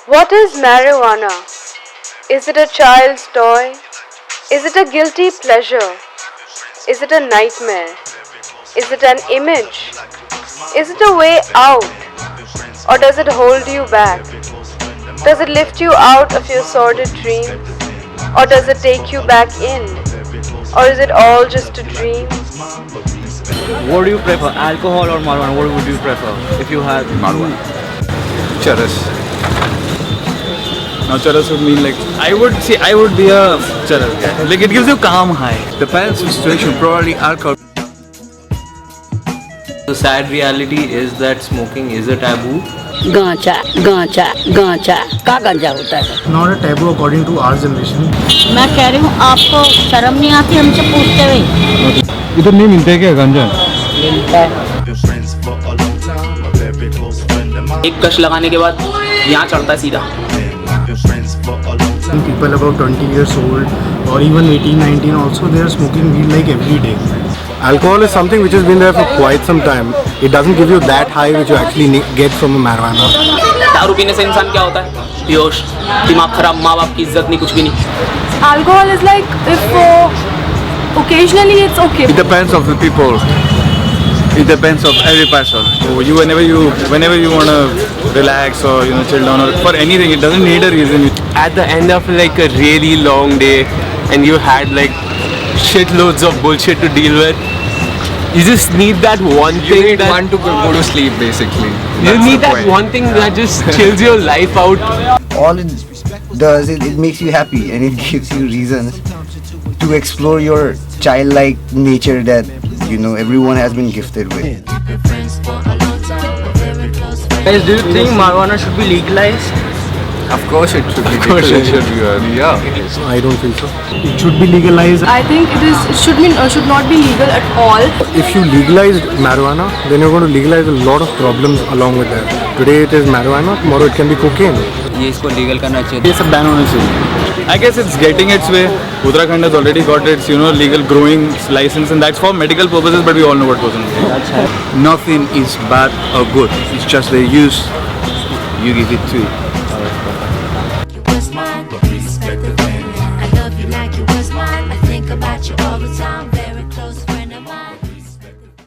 What is marijuana? Is it a child's toy? Is it a guilty pleasure? Is it a nightmare? Is it an image? Is it a way out? Or does it hold you back? Does it lift you out of your sordid dreams? Or does it take you back in? Or is it all just a dream? What do you prefer, alcohol or marijuana? What would you prefer if you had marijuana? Charas. Now charas would mean like I would be a charas guy. Like it gives you calm high. Depends on situation. Probably alcohol. The sad reality is that smoking is a taboo. गांजा गांजा गांजा का गांजा होता है Not a taboo according to our generation. मैं कह रही हूँ आपको शर्म नहीं आती हमसे पूछते हुए इधर नहीं मिलते क्या गांजा? मिलता है एक कश लगाने के बाद यहाँ चढ़ता है सीधा. People about 20 years old or even 18, 19 also they are smoking weed like every day. Alcohol is something which has been there for quite some time. It doesn't give you that high which you actually get from a marijuana. दारू पीने से इंसान क्या होता है? बेहोश, दिमाग खराब, माँ बाप की इज्जत नहीं, कुछ भी नहीं. Alcohol is like if occasionally it's okay. It depends of the people. It depends of every person. So whenever you wanna relax or chill down or for anything, it doesn't need a reason. At the end of like a really long day and you had like shitloads of bullshit to deal with, you just need that one thing that want to go to sleep basically. you need that one thing that just chills your life out. All it does is it makes you happy and it gives you reasons to explore your childlike nature that everyone has been gifted with. Guys, do you think marijuana should be legalized? Of course it should be. Of course it should be. Yeah. I don't think so. It should be legalized. I think it should not be legal at all. If you legalize marijuana, then you're going to legalize a lot of problems along with that. Today it is marijuana, tomorrow it can be cocaine. ये इसको legal करना चाहिए. ये सब ban होना चाहिए. I guess it's getting its way. Uttarakhand has already got its legal growing license and that's for medical purposes, but we all know what goes on. Nothing is bad or good. It's just the use you give it to it.